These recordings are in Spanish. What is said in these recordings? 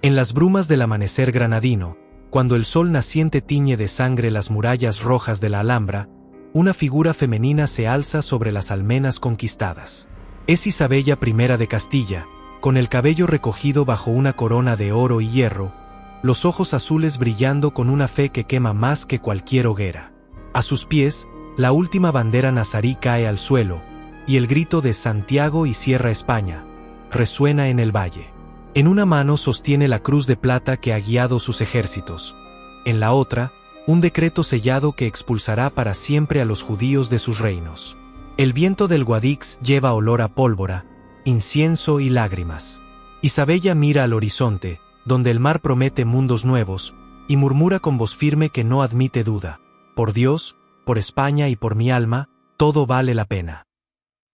En las brumas del amanecer granadino, cuando el sol naciente tiñe de sangre las murallas rojas de la Alhambra, una figura femenina se alza sobre las almenas conquistadas. Es Isabella I de Castilla, con el cabello recogido bajo una corona de oro y hierro, los ojos azules brillando con una fe que quema más que cualquier hoguera. A sus pies, la última bandera nazarí cae al suelo, y el grito de Santiago y Cierra España resuena en el valle. En una mano sostiene la cruz de plata que ha guiado sus ejércitos. En la otra, un decreto sellado que expulsará para siempre a los judíos de sus reinos. El viento del Guadix lleva olor a pólvora, incienso y lágrimas. Isabella mira al horizonte, donde el mar promete mundos nuevos, y murmura con voz firme que no admite duda: por Dios, por España y por mi alma, todo vale la pena.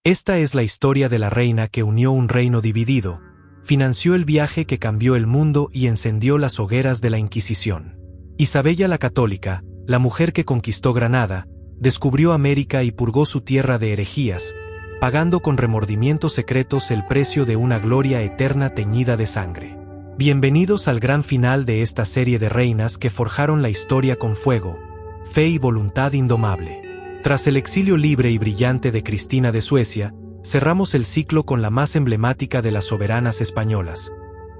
Esta es la historia de la reina que unió un reino dividido, financió el viaje que cambió el mundo y encendió las hogueras de la Inquisición. Isabella la Católica, la mujer que conquistó Granada, descubrió América y purgó su tierra de herejías, pagando con remordimientos secretos el precio de una gloria eterna teñida de sangre. Bienvenidos al gran final de esta serie de reinas que forjaron la historia con fuego, fe y voluntad indomable. Tras el exilio libre y brillante de Cristina de Suecia, cerramos el ciclo con la más emblemática de las soberanas españolas,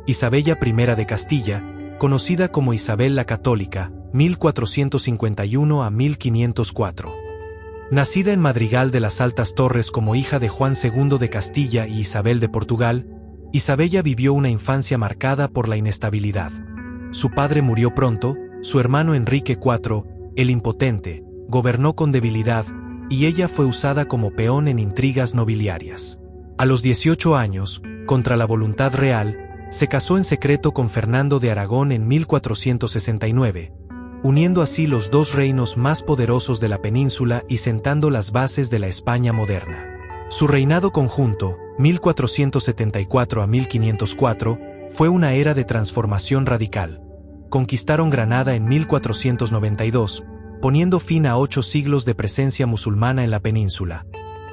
Isabella I de Castilla, conocida como Isabel la Católica, 1451 a 1504. Nacida en Madrigal de las Altas Torres como hija de Juan II de Castilla y Isabel de Portugal, Isabella vivió una infancia marcada por la inestabilidad. Su padre murió pronto, su hermano Enrique IV, el impotente, gobernó con debilidad, y ella fue usada como peón en intrigas nobiliarias. A los 18 años, contra la voluntad real, se casó en secreto con Fernando de Aragón en 1469, uniendo así los dos reinos más poderosos de la península y sentando las bases de la España moderna. Su reinado conjunto, 1474 a 1504, fue una era de transformación radical. Conquistaron Granada en 1492, poniendo fin a 8 siglos de presencia musulmana en la península.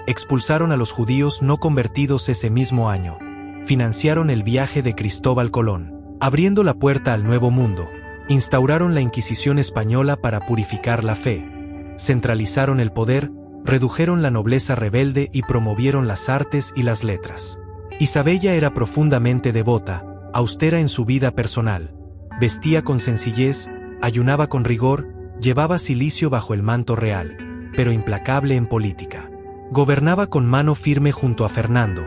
Expulsaron a los judíos no convertidos ese mismo año. Financiaron el viaje de Cristóbal Colón, abriendo la puerta al Nuevo Mundo. Instauraron la Inquisición española para purificar la fe. Centralizaron el poder, redujeron la nobleza rebelde y promovieron las artes y las letras. Isabella era profundamente devota, austera en su vida personal. Vestía con sencillez, ayunaba con rigor, llevaba cilicio bajo el manto real, pero implacable en política. Gobernaba con mano firme junto a Fernando,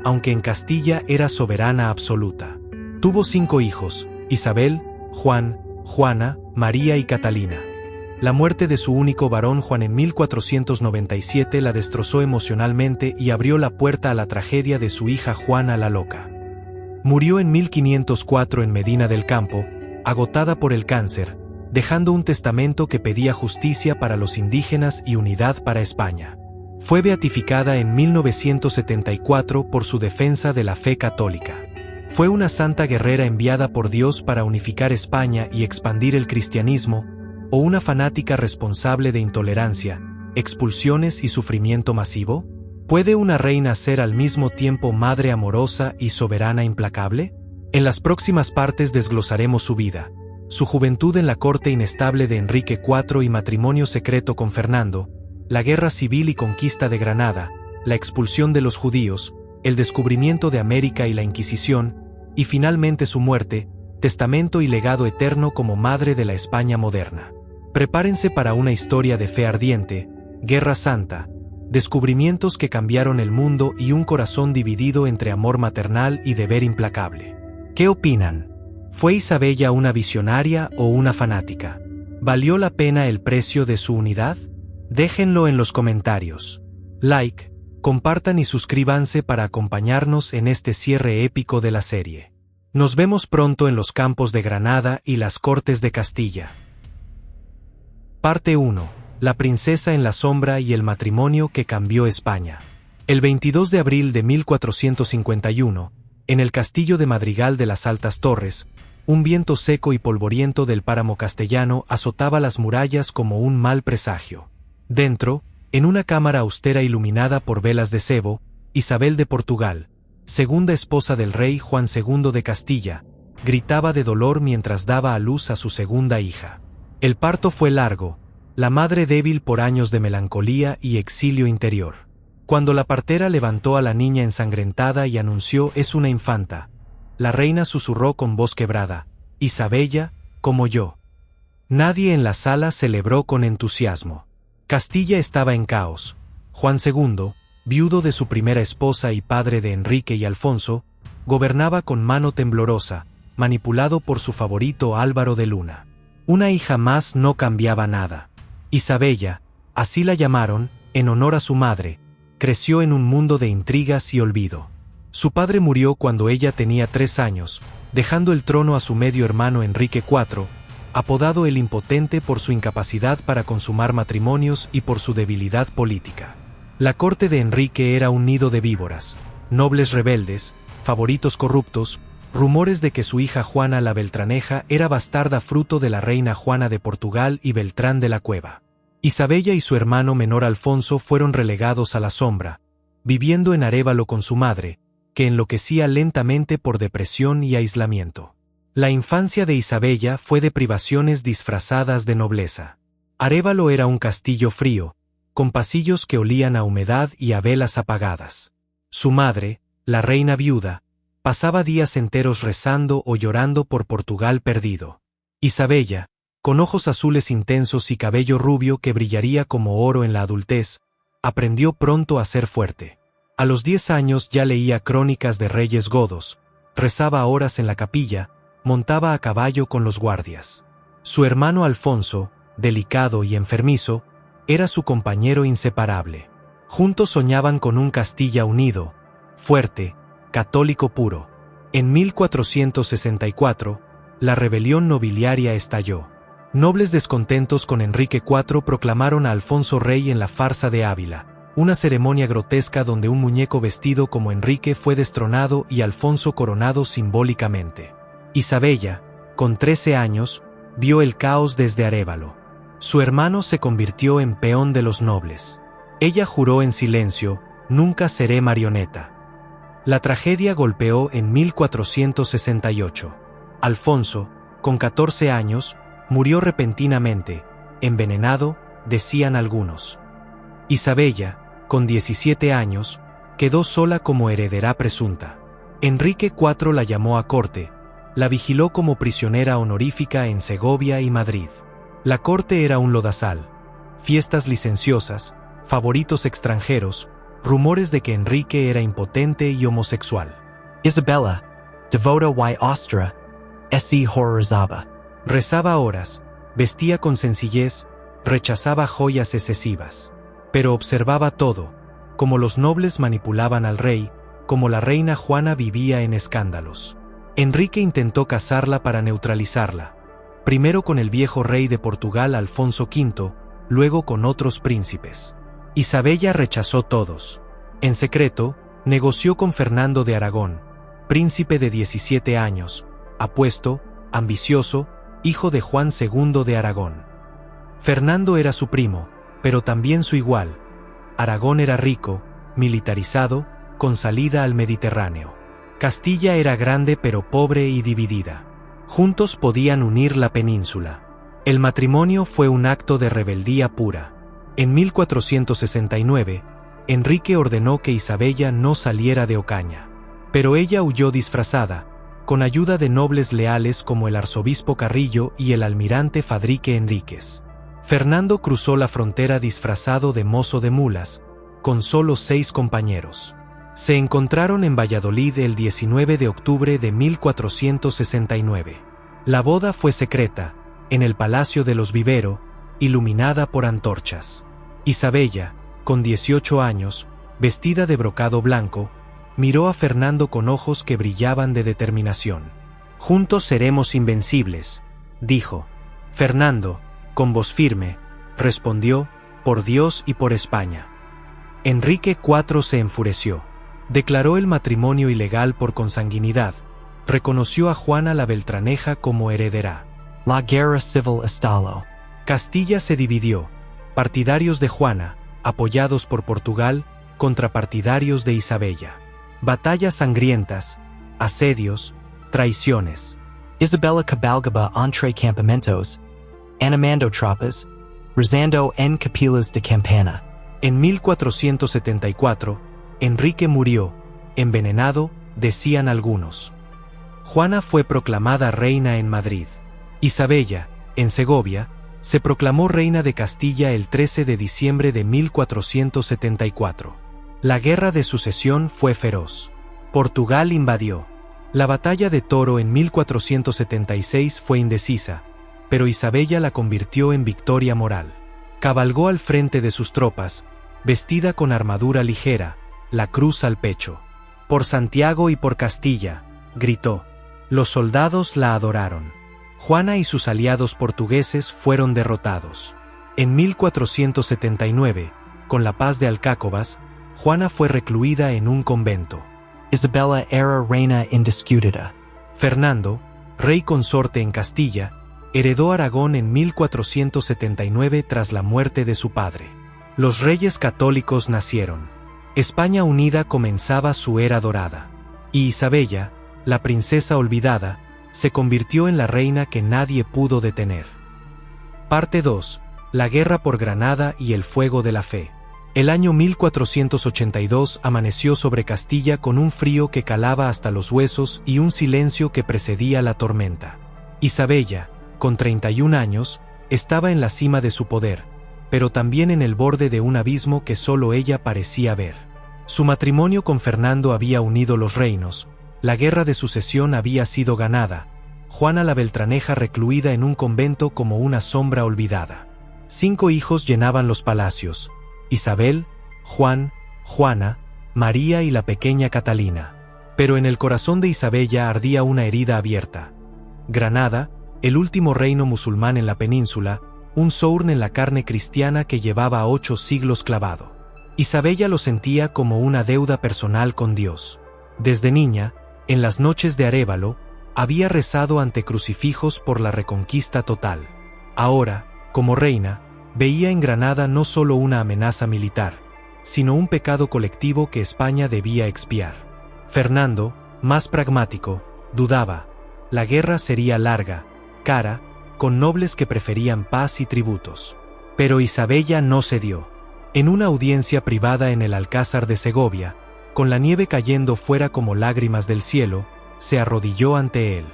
aunque en Castilla era soberana absoluta. Tuvo 5 hijos: Isabel, Juan, Juana, María y Catalina. La muerte de su único varón Juan en 1497 la destrozó emocionalmente y abrió la puerta a la tragedia de su hija Juana la Loca. Murió en 1504 en Medina del Campo, agotada por el cáncer, dejando un testamento que pedía justicia para los indígenas y unidad para España. Fue beatificada en 1974 por su defensa de la fe católica. Fue una santa guerrera enviada por Dios para unificar España y expandir el cristianismo, o una fanática responsable de intolerancia, expulsiones y sufrimiento masivo? ¿Puede una reina ser al mismo tiempo madre amorosa y soberana implacable? En las próximas partes desglosaremos su vida, su juventud en la corte inestable de Enrique IV y matrimonio secreto con Fernando, la guerra civil y conquista de Granada, la expulsión de los judíos, el descubrimiento de América y la Inquisición, y finalmente su muerte, testamento y legado eterno como madre de la España moderna. Prepárense para una historia de fe ardiente, guerra santa, descubrimientos que cambiaron el mundo y un corazón dividido entre amor maternal y deber implacable. ¿Qué opinan? ¿Fue Isabella una visionaria o una fanática? ¿Valió la pena el precio de su unidad? Déjenlo en los comentarios. Like, compartan y suscríbanse para acompañarnos en este cierre épico de la serie. Nos vemos pronto en los campos de Granada y las Cortes de Castilla. Parte 1. La princesa en la sombra y el matrimonio que cambió España. El 22 de abril de 1451, en el castillo de Madrigal de las Altas Torres, un viento seco y polvoriento del páramo castellano azotaba las murallas como un mal presagio. Dentro, en una cámara austera iluminada por velas de sebo, Isabel de Portugal, segunda esposa del rey Juan II de Castilla, gritaba de dolor mientras daba a luz a su segunda hija. El parto fue largo, la madre débil por años de melancolía y exilio interior. Cuando la partera levantó a la niña ensangrentada y anunció: «Es una infanta», la reina susurró con voz quebrada: «Isabella, como yo». Nadie en la sala celebró con entusiasmo. Castilla estaba en caos. Juan II, viudo de su primera esposa y padre de Enrique y Alfonso, gobernaba con mano temblorosa, manipulado por su favorito Álvaro de Luna. Una hija más no cambiaba nada. Isabella, así la llamaron, en honor a su madre, creció en un mundo de intrigas y olvido. Su padre murió cuando ella tenía 3 años, dejando el trono a su medio hermano Enrique IV, apodado el Impotente por su incapacidad para consumar matrimonios y por su debilidad política. La corte de Enrique era un nido de víboras, nobles rebeldes, favoritos corruptos, rumores de que su hija Juana la Beltraneja era bastarda fruto de la reina Juana de Portugal y Beltrán de la Cueva. Isabella y su hermano menor Alfonso fueron relegados a la sombra, viviendo en Arévalo con su madre, que enloquecía lentamente por depresión y aislamiento. La infancia de Isabella fue de privaciones disfrazadas de nobleza. Arévalo era un castillo frío, con pasillos que olían a humedad y a velas apagadas. Su madre, la reina viuda, pasaba días enteros rezando o llorando por Portugal perdido. Isabella, con ojos azules intensos y cabello rubio que brillaría como oro en la adultez, aprendió pronto a ser fuerte. A los 10 años ya leía crónicas de reyes godos, rezaba horas en la capilla, montaba a caballo con los guardias. Su hermano Alfonso, delicado y enfermizo, era su compañero inseparable. Juntos soñaban con un Castilla unido, fuerte, católico puro. En 1464, la rebelión nobiliaria estalló. Nobles descontentos con Enrique IV proclamaron a Alfonso rey en la farsa de Ávila, una ceremonia grotesca donde un muñeco vestido como Enrique fue destronado y Alfonso coronado simbólicamente. Isabella, con 13 años, vio el caos desde Arévalo. Su hermano se convirtió en peón de los nobles. Ella juró en silencio: «Nunca seré marioneta». La tragedia golpeó en 1468. Alfonso, con 14 años, murió repentinamente, envenenado, decían algunos. Isabella, con 17 años, quedó sola como heredera presunta. Enrique IV la llamó a corte, la vigiló como prisionera honorífica en Segovia y Madrid. La corte era un lodazal, fiestas licenciosas, favoritos extranjeros, rumores de que Enrique era impotente y homosexual. Isabella, devota y ostra, esi horrorizaba. Rezaba horas, vestía con sencillez, rechazaba joyas excesivas. Pero observaba todo, como los nobles manipulaban al rey, como la reina Juana vivía en escándalos. Enrique intentó casarla para neutralizarla, primero con el viejo rey de Portugal Alfonso V, luego con otros príncipes. Isabella rechazó todos. En secreto, negoció con Fernando de Aragón, príncipe de 17 años, apuesto, ambicioso, hijo de Juan II de Aragón. Fernando era su primo, pero también su igual. Aragón era rico, militarizado, con salida al Mediterráneo. Castilla era grande pero pobre y dividida. Juntos podían unir la península. El matrimonio fue un acto de rebeldía pura. En 1469, Enrique ordenó que Isabella no saliera de Ocaña. Pero ella huyó disfrazada, con ayuda de nobles leales como el arzobispo Carrillo y el almirante Fadrique Enríquez. Fernando cruzó la frontera disfrazado de mozo de mulas, con solo 6 compañeros. Se encontraron en Valladolid el 19 de octubre de 1469. La boda fue secreta, en el Palacio de los Vivero, iluminada por antorchas. Isabella, con 18 años, vestida de brocado blanco, miró a Fernando con ojos que brillaban de determinación. «Juntos seremos invencibles», dijo. Fernando, con voz firme, respondió: «Por Dios y por España». Enrique IV se enfureció. Declaró el matrimonio ilegal por consanguinidad. Reconoció a Juana la Beltraneja como heredera. La guerra civil estalló. Castilla se dividió. Partidarios de Juana, apoyados por Portugal, contra partidarios de Isabella. Batallas sangrientas, asedios, traiciones. Isabella cabalgaba entre campamentos, animando tropas, rezando en capilas de campana. En 1474, Enrique murió, envenenado, decían algunos. Juana fue proclamada reina en Madrid. Isabella, en Segovia, se proclamó reina de Castilla el 13 de diciembre de 1474. La guerra de sucesión fue feroz. Portugal invadió. La batalla de Toro en 1476 fue indecisa, pero Isabella la convirtió en victoria moral. Cabalgó al frente de sus tropas, vestida con armadura ligera, la cruz al pecho. «Por Santiago y por Castilla», gritó. Los soldados la adoraron. Juana y sus aliados portugueses fueron derrotados. En 1479, con la paz de Alcácobas, Juana fue recluida en un convento. Isabella era reina indiscutida. Fernando, rey consorte en Castilla, heredó Aragón en 1479 tras la muerte de su padre. Los reyes católicos nacieron. España unida comenzaba su era dorada. Y Isabella, la princesa olvidada, se convirtió en la reina que nadie pudo detener. Parte 2. La guerra por Granada y el fuego de la fe. El año 1482 amaneció sobre Castilla con un frío que calaba hasta los huesos y un silencio que precedía la tormenta. Isabella, con 31 años, estaba en la cima de su poder, pero también en el borde de un abismo que solo ella parecía ver. Su matrimonio con Fernando había unido los reinos, la guerra de sucesión había sido ganada, Juana la Beltraneja recluida en un convento como una sombra olvidada. 5 hijos llenaban los palacios: Isabel, Juan, Juana, María y la pequeña Catalina. Pero en el corazón de Isabella ardía una herida abierta. Granada, el último reino musulmán en la península, un sourn en la carne cristiana que llevaba 8 siglos clavado. Isabella lo sentía como una deuda personal con Dios. Desde niña, en las noches de Arévalo, había rezado ante crucifijos por la reconquista total. Ahora, como reina, veía en Granada no solo una amenaza militar, sino un pecado colectivo que España debía expiar. Fernando, más pragmático, dudaba. La guerra sería larga, cara, con nobles que preferían paz y tributos. Pero Isabella no cedió. En una audiencia privada en el Alcázar de Segovia, con la nieve cayendo fuera como lágrimas del cielo, se arrodilló ante él.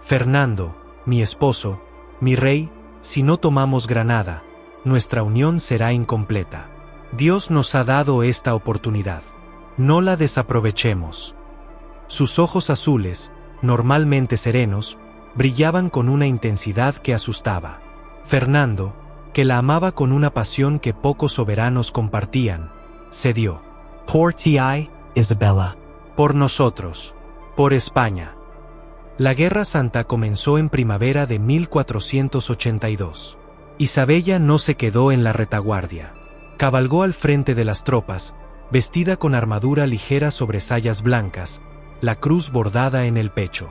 «Fernando, mi esposo, mi rey, si no tomamos Granada, nuestra unión será incompleta. Dios nos ha dado esta oportunidad. No la desaprovechemos». Sus ojos azules, normalmente serenos, brillaban con una intensidad que asustaba. Fernando, que la amaba con una pasión que pocos soberanos compartían, cedió. Por ti, Isabella. Por nosotros. Por España. La Guerra Santa comenzó en primavera de 1482. Isabella no se quedó en la retaguardia. Cabalgó al frente de las tropas, vestida con armadura ligera sobre sayas blancas, la cruz bordada en el pecho.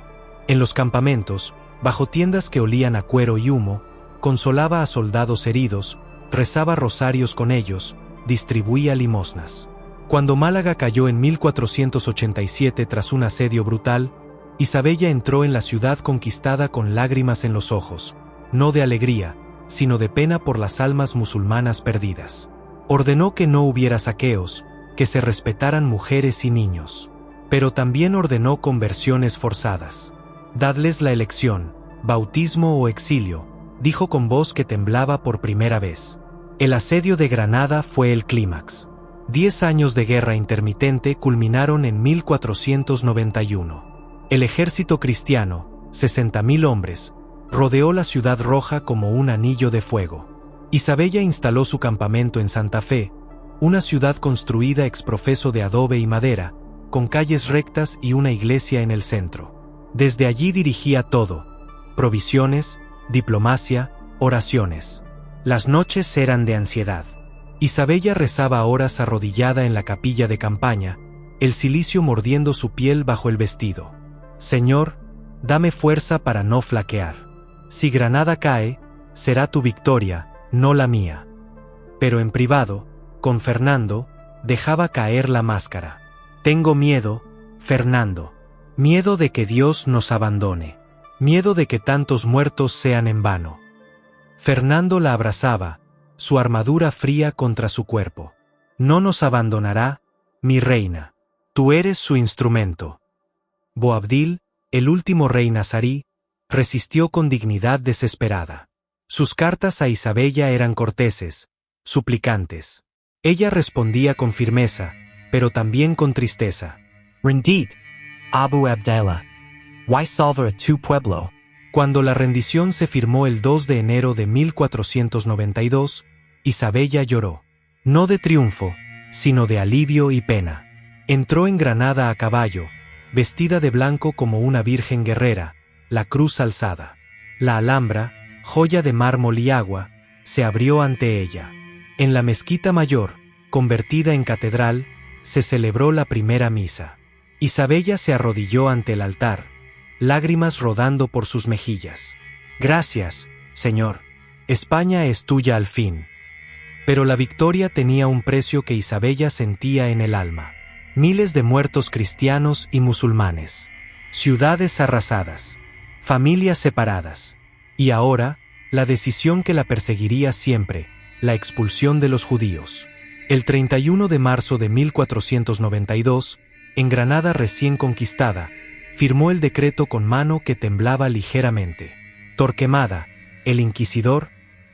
En los campamentos, bajo tiendas que olían a cuero y humo, consolaba a soldados heridos, rezaba rosarios con ellos, distribuía limosnas. Cuando Málaga cayó en 1487 tras un asedio brutal, Isabella entró en la ciudad conquistada con lágrimas en los ojos, no de alegría, sino de pena por las almas musulmanas perdidas. Ordenó que no hubiera saqueos, que se respetaran mujeres y niños. Pero también ordenó conversiones forzadas. «Dadles la elección, bautismo o exilio», dijo con voz que temblaba por primera vez. El asedio de Granada fue el clímax. 10 años de guerra intermitente culminaron en 1491. El ejército cristiano, 60.000 hombres, rodeó la Ciudad Roja como un anillo de fuego. Isabella instaló su campamento en Santa Fe, una ciudad construida ex profeso de adobe y madera, con calles rectas y una iglesia en el centro. Desde allí dirigía todo: provisiones, diplomacia, oraciones. Las noches eran de ansiedad. Isabella rezaba horas arrodillada en la capilla de campaña, el cilicio mordiendo su piel bajo el vestido. «Señor, dame fuerza para no flaquear. Si Granada cae, será tu victoria, no la mía». Pero en privado, con Fernando, dejaba caer la máscara. «Tengo miedo, Fernando, miedo de que Dios nos abandone. Miedo de que tantos muertos sean en vano. Fernando la abrazaba, su armadura fría contra su cuerpo. No nos abandonará, mi reina. Tú eres su instrumento. Boabdil, el último rey nazarí, resistió con dignidad desesperada. Sus cartas a Isabella eran corteses, suplicantes. Ella respondía con firmeza, pero también con tristeza. Rendid, Abu Abdallah. Why salvar a tu pueblo? Cuando la rendición se firmó el 2 de enero de 1492, Isabella lloró. No de triunfo, sino de alivio y pena. Entró en Granada a caballo, vestida de blanco como una virgen guerrera, la cruz alzada. La Alhambra, joya de mármol y agua, se abrió ante ella. En la mezquita mayor, convertida en catedral, se celebró la primera misa. Isabella se arrodilló ante el altar, lágrimas rodando por sus mejillas. Gracias, Señor. España es tuya al fin. Pero la victoria tenía un precio que Isabella sentía en el alma. Miles de muertos cristianos y musulmanes. Ciudades arrasadas. Familias separadas. Y ahora, la decisión que la perseguiría siempre, la expulsión de los judíos. El 31 de marzo de 1492, en Granada recién conquistada, firmó el decreto con mano que temblaba ligeramente. Torquemada, el inquisidor,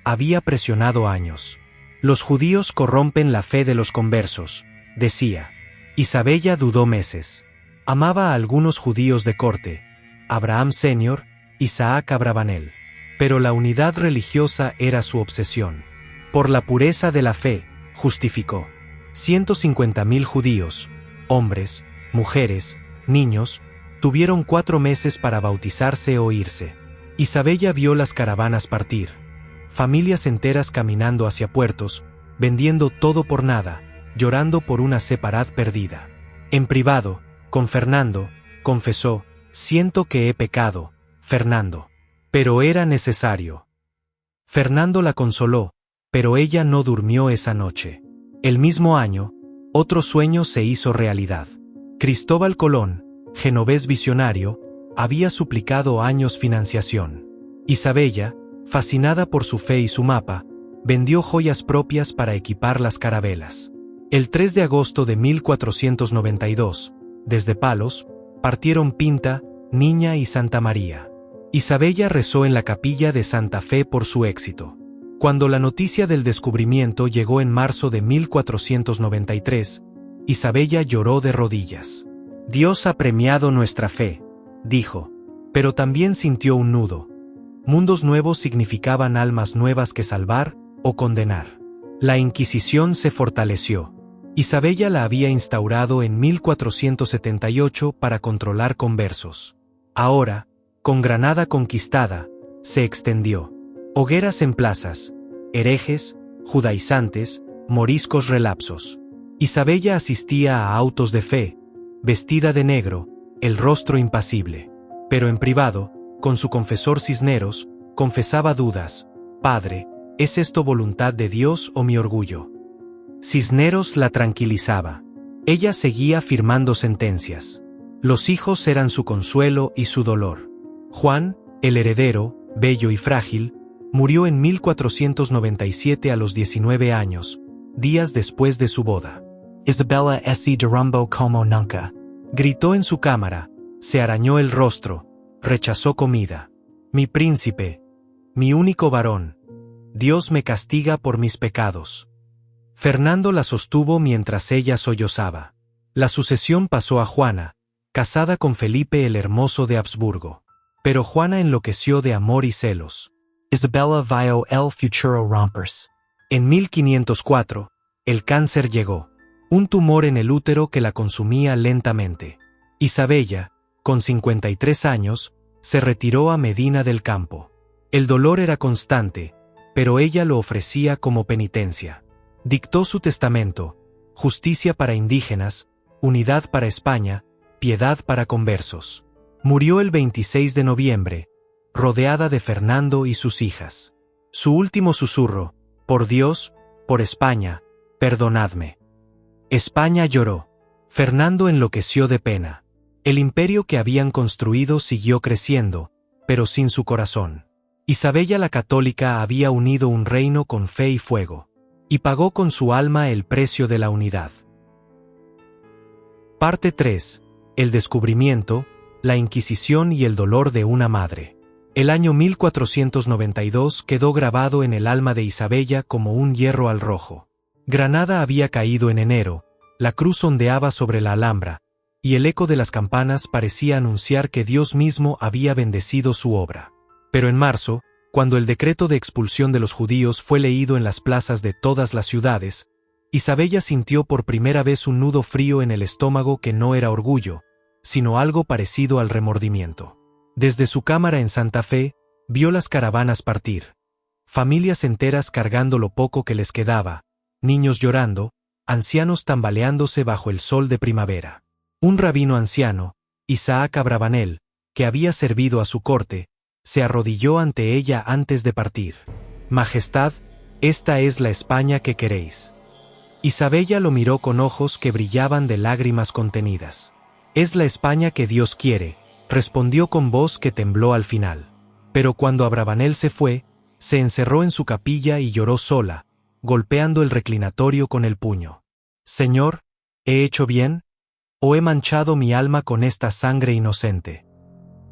había presionado años. Los judíos corrompen la fe de los conversos, decía. Isabella dudó meses. Amaba a algunos judíos de corte, Abraham Senior, Isaac Abravanel. Pero la unidad religiosa era su obsesión. Por la pureza de la fe, justificó. 150.000 judíos, hombres, mujeres, niños, tuvieron 4 meses para bautizarse o irse. Isabella vio las caravanas partir. Familias enteras caminando hacia puertos, vendiendo todo por nada, llorando por una separad perdida. En privado, con Fernando, confesó, siento que he pecado, Fernando. Pero era necesario. Fernando la consoló, pero ella no durmió esa noche. El mismo año, otro sueño se hizo realidad. Cristóbal Colón, genovés visionario, había suplicado años financiación. Isabella, fascinada por su fe y su mapa, vendió joyas propias para equipar las carabelas. El 3 de agosto de 1492, desde Palos, partieron Pinta, Niña y Santa María. Isabella rezó en la capilla de Santa Fe por su éxito. Cuando la noticia del descubrimiento llegó en marzo de 1493, Isabella lloró de rodillas. Dios ha premiado nuestra fe, dijo, pero también sintió un nudo. Mundos nuevos significaban almas nuevas que salvar o condenar. La Inquisición se fortaleció. Isabella la había instaurado en 1478 para controlar conversos. Ahora, con Granada conquistada, se extendió. Hogueras en plazas, herejes, judaizantes, moriscos relapsos. Isabella asistía a autos de fe, vestida de negro, el rostro impasible. Pero en privado, con su confesor Cisneros, confesaba dudas. Padre, ¿es esto voluntad de Dios o mi orgullo? Cisneros la tranquilizaba. Ella seguía firmando sentencias. Los hijos eran su consuelo y su dolor. Juan, el heredero, bello y frágil, murió en 1497 a los 19 años, días después de su boda. Isabella esse derrumbo como nunca. Gritó en su cámara, se arañó el rostro, rechazó comida. Mi príncipe, mi único varón, Dios me castiga por mis pecados. Fernando la sostuvo mientras ella sollozaba. La sucesión pasó a Juana, casada con Felipe el Hermoso de Habsburgo. Pero Juana enloqueció de amor y celos. Isabella vio el futuro rompers. En 1504, el cáncer llegó. Un tumor en el útero que la consumía lentamente. Isabella, con 53 años, se retiró a Medina del Campo. El dolor era constante, pero ella lo ofrecía como penitencia. Dictó su testamento: justicia para indígenas, unidad para España, piedad para conversos. Murió el 26 de noviembre, rodeada de Fernando y sus hijas. Su último susurro: por Dios, por España, perdonadme. España lloró. Fernando enloqueció de pena. El imperio que habían construido siguió creciendo, pero sin su corazón. Isabella la Católica había unido un reino con fe y fuego, y pagó con su alma el precio de la unidad. Parte 3. El descubrimiento, la Inquisición y el dolor de una madre. El año 1492 quedó grabado en el alma de Isabella como un hierro al rojo. Granada había caído en enero, la cruz ondeaba sobre la Alhambra, y el eco de las campanas parecía anunciar que Dios mismo había bendecido su obra. Pero en marzo, cuando el decreto de expulsión de los judíos fue leído en las plazas de todas las ciudades, Isabella sintió por primera vez un nudo frío en el estómago que no era orgullo, sino algo parecido al remordimiento. Desde su cámara en Santa Fe, vio las caravanas partir. Familias enteras cargando lo poco que les quedaba, niños llorando, ancianos tambaleándose bajo el sol de primavera. Un rabino anciano, Isaac Abravanel, que había servido a su corte, se arrodilló ante ella antes de partir. «Majestad, esta es la España que queréis». Isabella lo miró con ojos que brillaban de lágrimas contenidas. «Es la España que Dios quiere», respondió con voz que tembló al final. Pero cuando Abravanel se fue, se encerró en su capilla y lloró sola, golpeando el reclinatorio con el puño. «Señor, ¿he hecho bien? ¿O he manchado mi alma con esta sangre inocente?».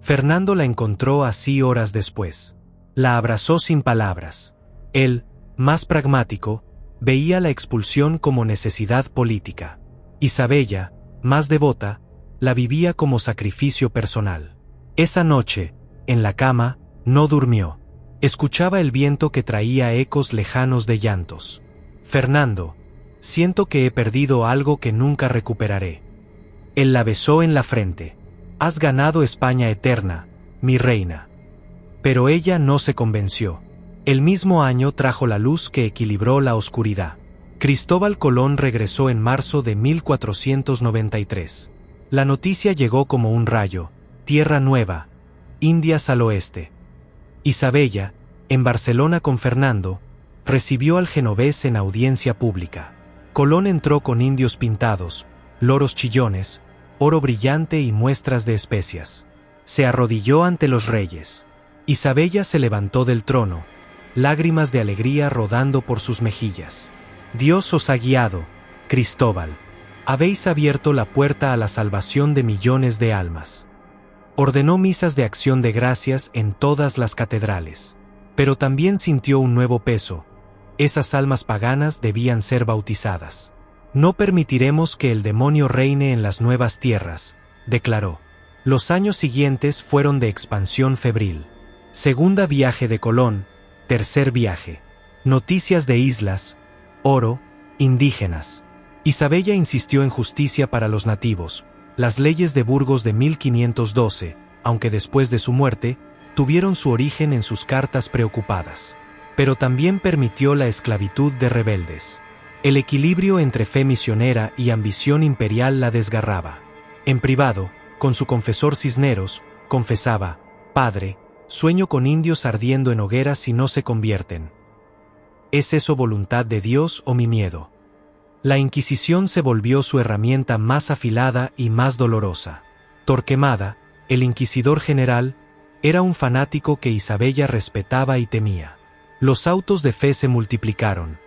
Fernando la encontró así horas después. La abrazó sin palabras. Él, más pragmático, veía la expulsión como necesidad política. Isabella, más devota, la vivía como sacrificio personal. Esa noche, en la cama, no durmió. Escuchaba el viento que traía ecos lejanos de llantos. «Fernando, siento que he perdido algo que nunca recuperaré». Él la besó en la frente. «Has ganado España eterna, mi reina». Pero ella no se convenció. El mismo año trajo la luz que equilibró la oscuridad. Cristóbal Colón regresó en marzo de 1493. La noticia llegó como un rayo: tierra nueva, Indias al oeste. Isabella, en Barcelona con Fernando, recibió al genovés en audiencia pública. Colón entró con indios pintados, loros chillones, oro brillante y muestras de especias. Se arrodilló ante los reyes. Isabella se levantó del trono, lágrimas de alegría rodando por sus mejillas. «Dios os ha guiado, Cristóbal. Habéis abierto la puerta a la salvación de millones de almas». Ordenó misas de acción de gracias en todas las catedrales. Pero también sintió un nuevo peso. Esas almas paganas debían ser bautizadas. «No permitiremos que el demonio reine en las nuevas tierras», declaró. Los años siguientes fueron de expansión febril. Segunda viaje de Colón, tercer viaje. Noticias de islas, oro, indígenas. Isabella insistió en justicia para los nativos. Las leyes de Burgos de 1512, aunque después de su muerte, tuvieron su origen en sus cartas preocupadas. Pero también permitió la esclavitud de rebeldes. El equilibrio entre fe misionera y ambición imperial la desgarraba. En privado, con su confesor Cisneros, confesaba: «Padre, sueño con indios ardiendo en hogueras si no se convierten. ¿Es eso voluntad de Dios o mi miedo?». La Inquisición se volvió su herramienta más afilada y más dolorosa. Torquemada, el inquisidor general, era un fanático que Isabella respetaba y temía. Los autos de fe se multiplicaron.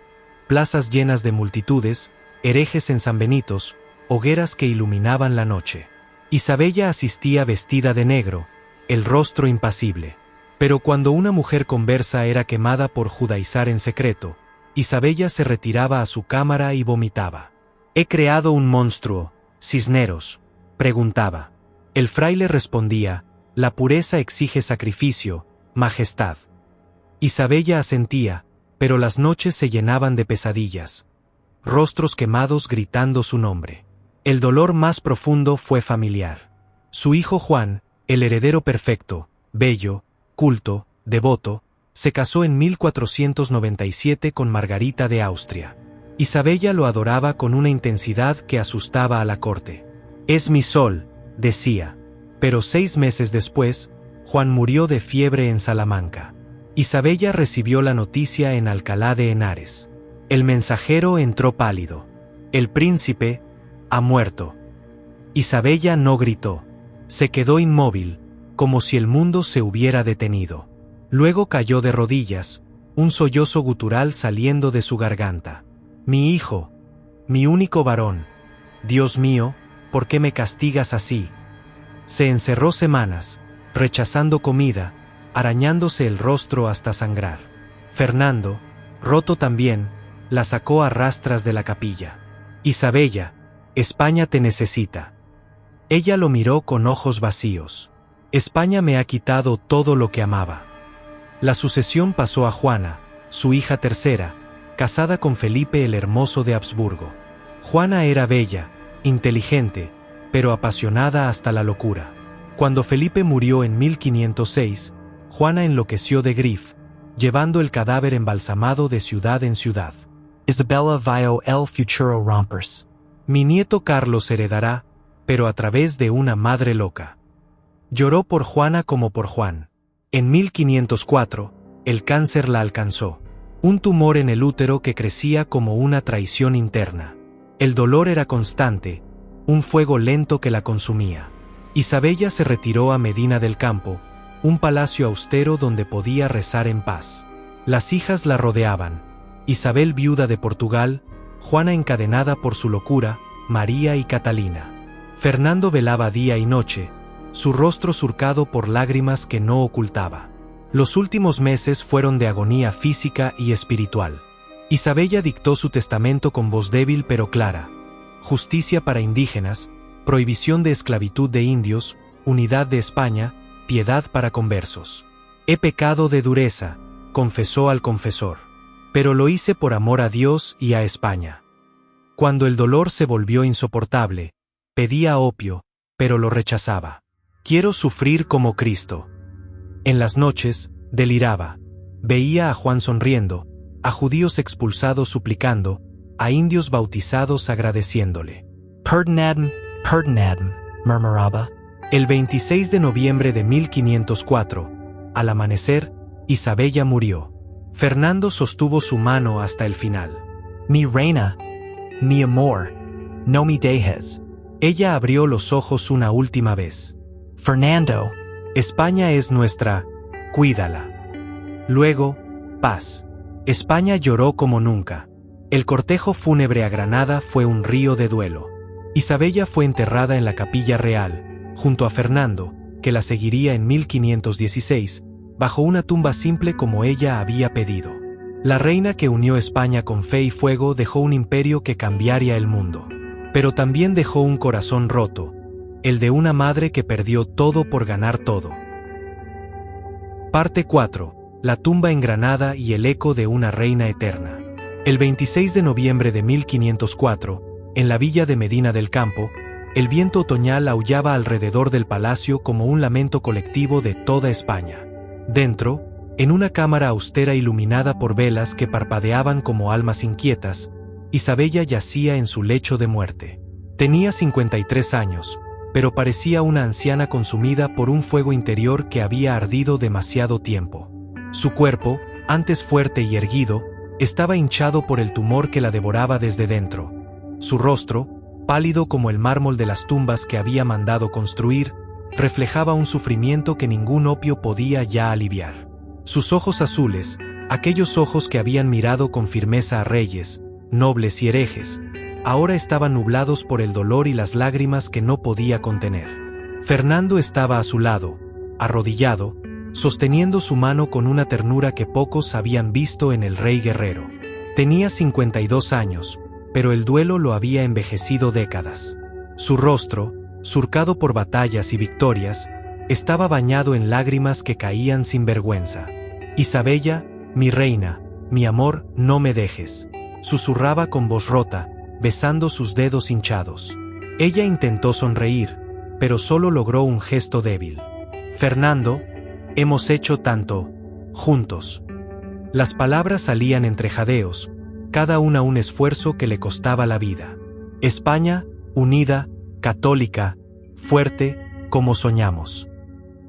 Plazas llenas de multitudes, herejes en San Benitos, hogueras que iluminaban la noche. Isabella asistía vestida de negro, el rostro impasible. Pero cuando una mujer conversa era quemada por judaizar en secreto, Isabella se retiraba a su cámara y vomitaba. «¿He creado un monstruo, Cisneros?», preguntaba. El fraile respondía: «La pureza exige sacrificio, majestad». Isabella asentía, pero las noches se llenaban de pesadillas. Rostros quemados gritando su nombre. El dolor más profundo fue familiar. Su hijo Juan, el heredero perfecto, bello, culto, devoto, se casó en 1497 con Margarita de Austria. Isabella lo adoraba con una intensidad que asustaba a la corte. «Es mi sol», decía. Pero 6 meses después, Juan murió de fiebre en Salamanca. Isabella recibió la noticia en Alcalá de Henares. El mensajero entró pálido. «El príncipe ha muerto». Isabella no gritó. Se quedó inmóvil, como si el mundo se hubiera detenido. Luego cayó de rodillas, un sollozo gutural saliendo de su garganta. Mi hijo, mi único varón. Dios mío, ¿por qué me castigas así? Se encerró semanas, rechazando comida, arañándose el rostro hasta sangrar. Fernando, roto también, la sacó a rastras de la capilla. Isabella, España te necesita. Ella lo miró con ojos vacíos. España me ha quitado todo lo que amaba. La sucesión pasó a Juana, su hija tercera, casada con Felipe el Hermoso de Habsburgo. Juana era bella, inteligente, pero apasionada hasta la locura. Cuando Felipe murió en 1506, Juana enloqueció de Grif, llevando el cadáver embalsamado de ciudad en ciudad. Isabella vio el futuro rompers. Mi nieto Carlos heredará, pero a través de una madre loca. Lloró por Juana como por Juan. En 1504, el cáncer la alcanzó. Un tumor en el útero que crecía como una traición interna. El dolor era constante, un fuego lento que la consumía. Isabella se retiró a Medina del Campo, un palacio austero donde podía rezar en paz. Las hijas la rodeaban: Isabel, viuda de Portugal; Juana, encadenada por su locura; María y Catalina. Fernando velaba día y noche, su rostro surcado por lágrimas que no ocultaba. Los últimos meses fueron de agonía física y espiritual. Isabella dictó su testamento con voz débil pero clara: justicia para indígenas, prohibición de esclavitud de indios, unidad de España, piedad para conversos. He pecado de dureza, confesó al confesor, pero lo hice por amor a Dios y a España. Cuando el dolor se volvió insoportable, pedía opio, pero lo rechazaba. Quiero sufrir como Cristo. En las noches, deliraba. Veía a Juan sonriendo, a judíos expulsados suplicando, a indios bautizados agradeciéndole. Perdonadme, perdonadme, murmuraba. El 26 de noviembre de 1504, al amanecer, Isabella murió. Fernando sostuvo su mano hasta el final. Mi reina, mi amor, no me dejes. Ella abrió los ojos una última vez. Fernando, España es nuestra, cuídala. Luego, paz. España lloró como nunca. El cortejo fúnebre a Granada fue un río de duelo. Isabella fue enterrada en la Capilla Real, junto a Fernando, que la seguiría en 1516, bajo una tumba simple como ella había pedido. La reina que unió España con fe y fuego dejó un imperio que cambiaría el mundo. Pero también dejó un corazón roto, el de una madre que perdió todo por ganar todo. Parte 4. La tumba en Granada y el eco de una reina eterna. El 26 de noviembre de 1504, en la villa de Medina del Campo, el viento otoñal aullaba alrededor del palacio como un lamento colectivo de toda España. Dentro, en una cámara austera iluminada por velas que parpadeaban como almas inquietas, Isabella yacía en su lecho de muerte. Tenía 53 años, pero parecía una anciana consumida por un fuego interior que había ardido demasiado tiempo. Su cuerpo, antes fuerte y erguido, estaba hinchado por el tumor que la devoraba desde dentro. Su rostro, pálido como el mármol de las tumbas que había mandado construir, reflejaba un sufrimiento que ningún opio podía ya aliviar. Sus ojos azules, aquellos ojos que habían mirado con firmeza a reyes, nobles y herejes, ahora estaban nublados por el dolor y las lágrimas que no podía contener. Fernando estaba a su lado, arrodillado, sosteniendo su mano con una ternura que pocos habían visto en el rey guerrero. Tenía 52 años, pero el duelo lo había envejecido décadas. Su rostro, surcado por batallas y victorias, estaba bañado en lágrimas que caían sin vergüenza. Isabella, mi reina, mi amor, no me dejes, susurraba con voz rota, besando sus dedos hinchados. Ella intentó sonreír, pero solo logró un gesto débil. Fernando, hemos hecho tanto, juntos. Las palabras salían entre jadeos, cada una un esfuerzo que le costaba la vida. España, unida, católica, fuerte, como soñamos.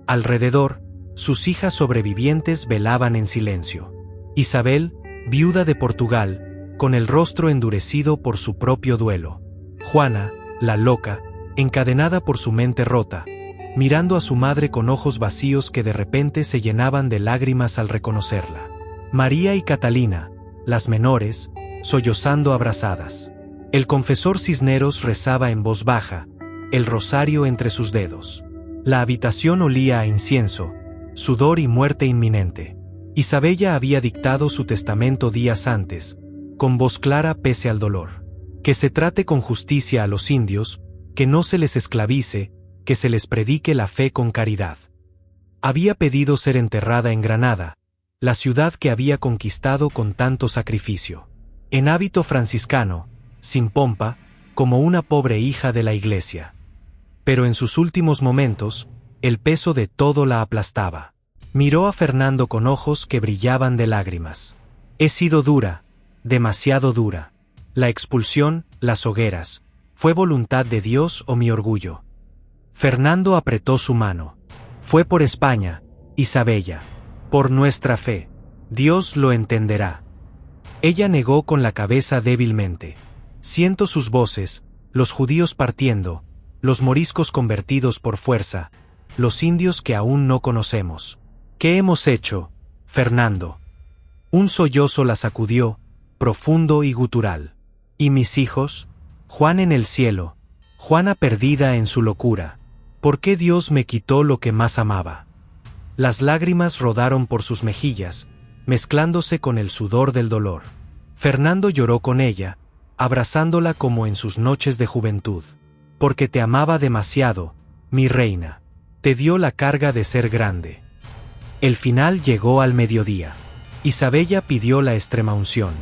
Alrededor, sus hijas sobrevivientes velaban en silencio. Isabel, viuda de Portugal, con el rostro endurecido por su propio duelo. Juana, la loca, encadenada por su mente rota, mirando a su madre con ojos vacíos que de repente se llenaban de lágrimas al reconocerla. María y Catalina, las menores, sollozando abrazadas. El confesor Cisneros rezaba en voz baja, el rosario entre sus dedos. La habitación olía a incienso, sudor y muerte inminente. Isabella había dictado su testamento días antes, con voz clara pese al dolor. Que se trate con justicia a los indios, que no se les esclavice, que se les predique la fe con caridad. Había pedido ser enterrada en Granada, la ciudad que había conquistado con tanto sacrificio. En hábito franciscano, sin pompa, como una pobre hija de la iglesia. Pero en sus últimos momentos, el peso de todo la aplastaba. Miró a Fernando con ojos que brillaban de lágrimas. He sido dura, demasiado dura. La expulsión, las hogueras, ¿fue voluntad de Dios o mi orgullo? Fernando apretó su mano. Fue por España, Isabella. Por nuestra fe. Dios lo entenderá. Ella negó con la cabeza débilmente. Siento sus voces, los judíos partiendo, los moriscos convertidos por fuerza, los indios que aún no conocemos. ¿Qué hemos hecho, Fernando? Un sollozo la sacudió, profundo y gutural. ¿Y mis hijos? Juan en el cielo, Juana perdida en su locura. ¿Por qué Dios me quitó lo que más amaba? Las lágrimas rodaron por sus mejillas, mezclándose con el sudor del dolor. Fernando lloró con ella, abrazándola como en sus noches de juventud. Porque te amaba demasiado, mi reina. Te dio la carga de ser grande. El final llegó al mediodía. Isabella pidió la extremaunción.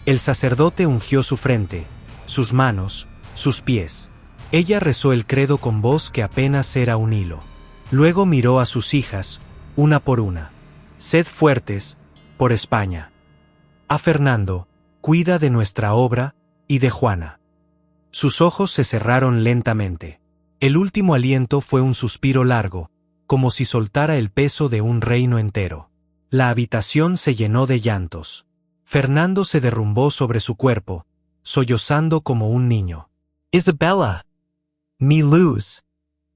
El sacerdote ungió su frente, sus manos, sus pies. Ella rezó el credo con voz que apenas era un hilo. Luego miró a sus hijas, una por una. Sed fuertes, por España. A Fernando, cuida de nuestra obra, y de Juana. Sus ojos se cerraron lentamente. El último aliento fue un suspiro largo, como si soltara el peso de un reino entero. La habitación se llenó de llantos. Fernando se derrumbó sobre su cuerpo, sollozando como un niño. Isabella! Me luz.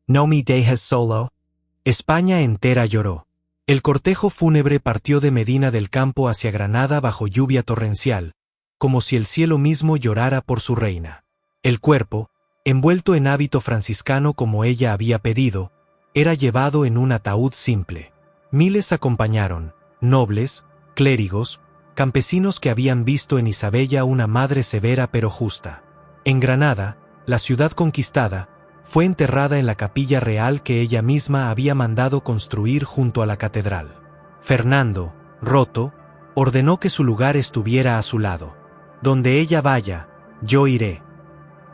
No me dejes solo. España entera lloró. El cortejo fúnebre partió de Medina del Campo hacia Granada bajo lluvia torrencial, como si el cielo mismo llorara por su reina. El cuerpo, envuelto en hábito franciscano como ella había pedido, era llevado en un ataúd simple. Miles acompañaron, nobles, clérigos, campesinos que habían visto en Isabella una madre severa pero justa. En Granada, la ciudad conquistada, fue enterrada en la capilla real que ella misma había mandado construir junto a la catedral. Fernando, roto, ordenó que su lugar estuviera a su lado. Donde ella vaya, yo iré.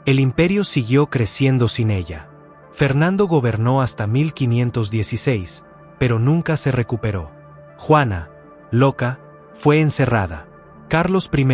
El imperio siguió creciendo sin ella. Fernando gobernó hasta 1516, pero nunca se recuperó. Juana, loca, fue encerrada. Carlos I,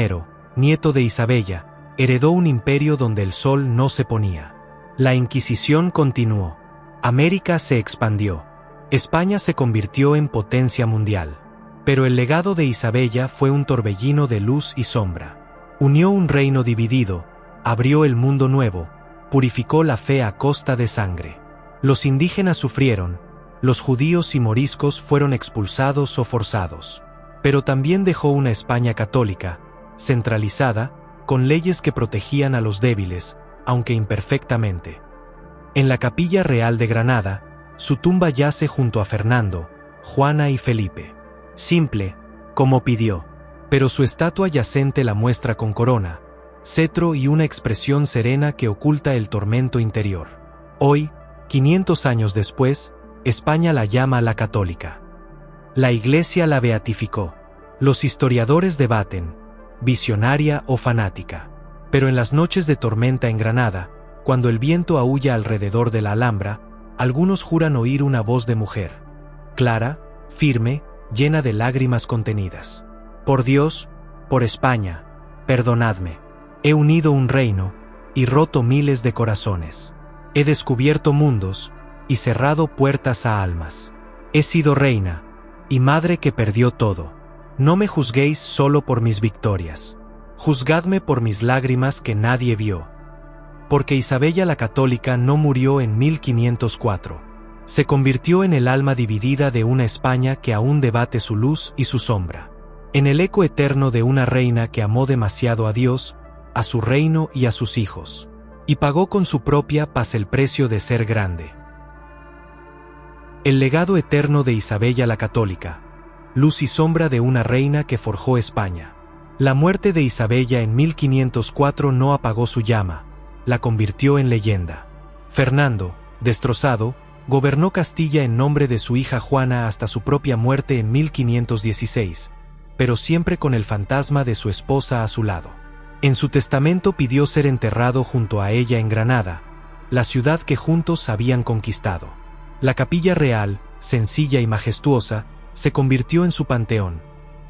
nieto de Isabella, heredó un imperio donde el sol no se ponía. La Inquisición continuó. América se expandió. España se convirtió en potencia mundial. Pero el legado de Isabella fue un torbellino de luz y sombra. Unió un reino dividido, abrió el mundo nuevo, purificó la fe a costa de sangre. Los indígenas sufrieron, los judíos y moriscos fueron expulsados o forzados. Pero también dejó una España católica, centralizada, con leyes que protegían a los débiles, aunque imperfectamente. En la Capilla Real de Granada, su tumba yace junto a Fernando, Juana y Felipe. Simple, como pidió, pero su estatua yacente la muestra con corona, cetro y una expresión serena que oculta el tormento interior. Hoy, 500 años después, España la llama la católica. La Iglesia la beatificó. Los historiadores debaten, visionaria o fanática. Pero en las noches de tormenta en Granada, cuando el viento aúlla alrededor de la Alhambra, algunos juran oír una voz de mujer. Clara, firme, llena de lágrimas contenidas. Por Dios, por España, perdonadme. He unido un reino, y roto miles de corazones. He descubierto mundos, y cerrado puertas a almas. He sido reina, y madre que perdió todo. No me juzguéis solo por mis victorias. Juzgadme por mis lágrimas que nadie vio. Porque Isabella la Católica no murió en 1504. Se convirtió en el alma dividida de una España que aún debate su luz y su sombra. En el eco eterno de una reina que amó demasiado a Dios, a su reino y a sus hijos. Y pagó con su propia paz el precio de ser grande. El legado eterno de Isabella la Católica. Luz y sombra de una reina que forjó España. La muerte de Isabella en 1504 no apagó su llama, la convirtió en leyenda. Fernando, destrozado, gobernó Castilla en nombre de su hija Juana hasta su propia muerte en 1516, pero siempre con el fantasma de su esposa a su lado. En su testamento pidió ser enterrado junto a ella en Granada, la ciudad que juntos habían conquistado. La capilla real, sencilla y majestuosa, se convirtió en su panteón.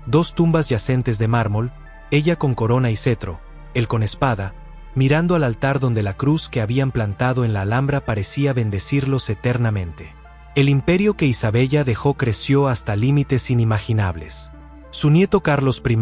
2 tumbas yacentes de mármol, ella con corona y cetro, él con espada, mirando al altar donde la cruz que habían plantado en la Alhambra parecía bendecirlos eternamente. El imperio que Isabella dejó creció hasta límites inimaginables. Su nieto Carlos I,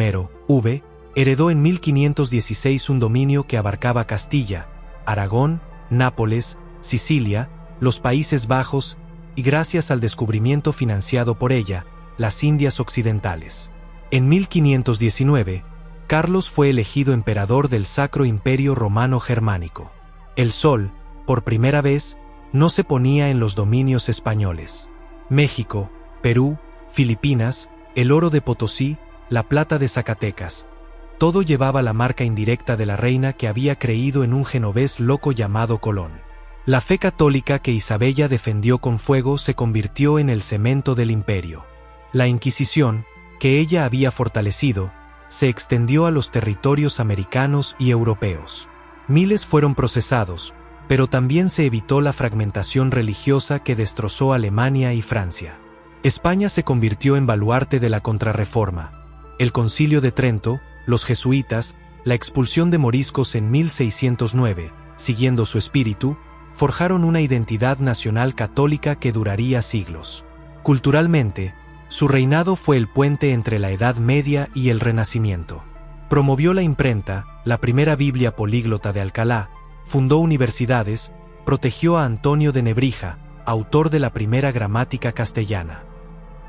V, heredó en 1516 un dominio que abarcaba Castilla, Aragón, Nápoles, Sicilia, los Países Bajos y, gracias al descubrimiento financiado por ella, las Indias Occidentales. En 1519, Carlos fue elegido emperador del Sacro Imperio Romano Germánico. El sol, por primera vez, no se ponía en los dominios españoles. México, Perú, Filipinas, el oro de Potosí, la plata de Zacatecas. Todo llevaba la marca indirecta de la reina que había creído en un genovés loco llamado Colón. La fe católica que Isabella defendió con fuego se convirtió en el cemento del imperio. La Inquisición, que ella había fortalecido, se extendió a los territorios americanos y europeos. Miles fueron procesados, pero también se evitó la fragmentación religiosa que destrozó Alemania y Francia. España se convirtió en baluarte de la Contrarreforma. El Concilio de Trento, los jesuitas, la expulsión de moriscos en 1609, siguiendo su espíritu, forjaron una identidad nacional católica que duraría siglos. Culturalmente, su reinado fue el puente entre la Edad Media y el Renacimiento. Promovió la imprenta, la primera Biblia políglota de Alcalá, fundó universidades, protegió a Antonio de Nebrija, autor de la primera gramática castellana.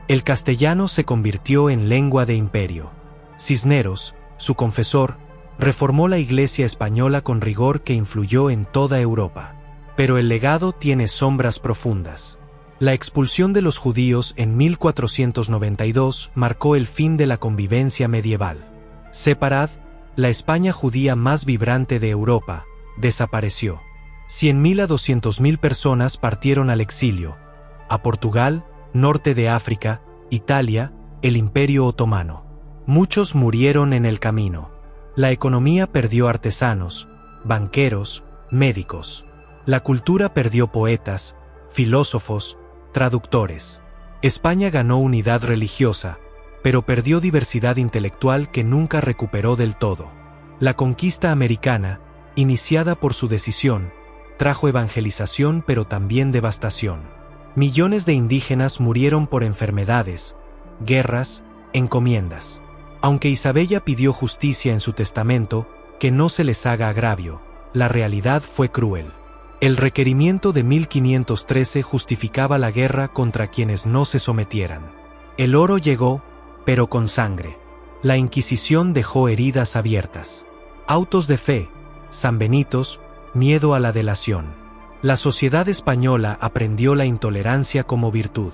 El castellano se convirtió en lengua de imperio. Cisneros, su confesor, reformó la Iglesia española con rigor que influyó en toda Europa. Pero el legado tiene sombras profundas. La expulsión de los judíos en 1492 marcó el fin de la convivencia medieval. Separad, la España judía más vibrante de Europa, desapareció. 100.000 a 200.000 personas partieron al exilio. A Portugal, norte de África, Italia, el Imperio Otomano. Muchos murieron en el camino. La economía perdió artesanos, banqueros, médicos. La cultura perdió poetas, filósofos, traductores. España ganó unidad religiosa, pero perdió diversidad intelectual que nunca recuperó del todo. La conquista americana, iniciada por su decisión, trajo evangelización pero también devastación. Millones de indígenas murieron por enfermedades, guerras, encomiendas. Aunque Isabella pidió justicia en su testamento, que no se les haga agravio, la realidad fue cruel. El requerimiento de 1513 justificaba la guerra contra quienes no se sometieran. El oro llegó, pero con sangre. La Inquisición dejó heridas abiertas. Autos de fe, sanbenitos, miedo a la delación. La sociedad española aprendió la intolerancia como virtud.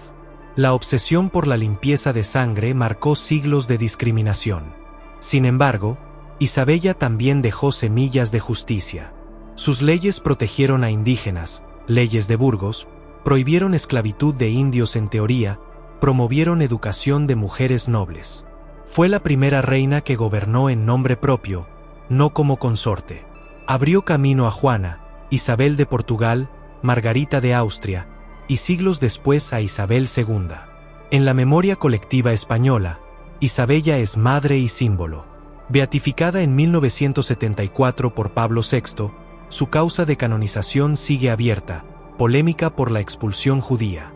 La obsesión por la limpieza de sangre marcó siglos de discriminación. Sin embargo, Isabella también dejó semillas de justicia. Sus leyes protegieron a indígenas, leyes de Burgos, prohibieron esclavitud de indios en teoría, promovieron educación de mujeres nobles. Fue la primera reina que gobernó en nombre propio, no como consorte. Abrió camino a Juana, Isabel de Portugal, Margarita de Austria, y siglos después a Isabel II. En la memoria colectiva española, Isabella es madre y símbolo. Beatificada en 1974 por Pablo VI, su causa de canonización sigue abierta, polémica por la expulsión judía.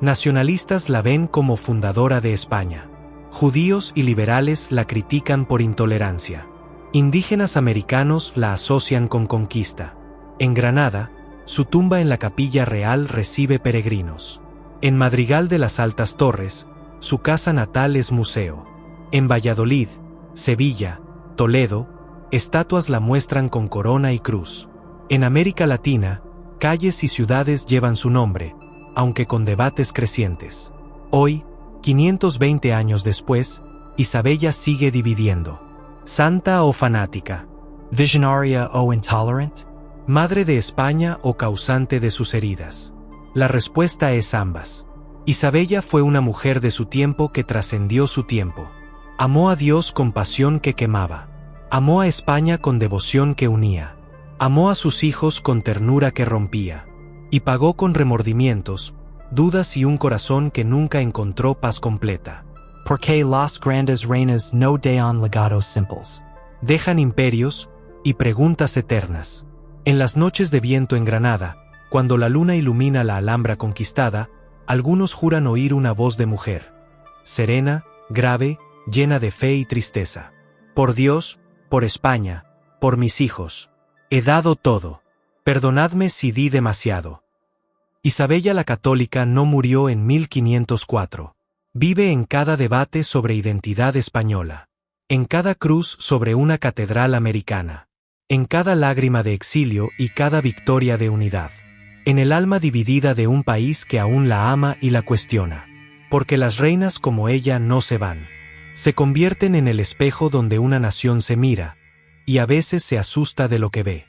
Nacionalistas la ven como fundadora de España. Judíos y liberales la critican por intolerancia. Indígenas americanos la asocian con conquista. En Granada, Su tumba en la Capilla Real recibe peregrinos. En Madrigal de las Altas Torres, su casa natal es museo. En Valladolid, Sevilla, Toledo, estatuas la muestran con corona y cruz. En América Latina, calles y ciudades llevan su nombre, aunque con debates crecientes. Hoy, 520 años después, Isabella sigue dividiendo. ¿Santa o fanática? Visionaria o intolerant? ¿Madre de España o causante de sus heridas? La respuesta es ambas. Isabella fue una mujer de su tiempo que trascendió su tiempo. Amó a Dios con pasión que quemaba. Amó a España con devoción que unía. Amó a sus hijos con ternura que rompía. Y pagó con remordimientos, dudas y un corazón que nunca encontró paz completa. Porque las grandes reinas no dejan legados simples. Dejan imperios y preguntas eternas. En las noches de viento en Granada, cuando la luna ilumina la Alhambra conquistada, algunos juran oír una voz de mujer. Serena, grave, llena de fe y tristeza. Por Dios, por España, por mis hijos. He dado todo. Perdonadme si di demasiado. Isabella la Católica no murió en 1504. Vive en cada debate sobre identidad española. En cada cruz sobre una catedral americana. En cada lágrima de exilio y cada victoria de unidad. En el alma dividida de un país que aún la ama y la cuestiona. Porque las reinas como ella no se van. Se convierten en el espejo donde una nación se mira, y a veces se asusta de lo que ve.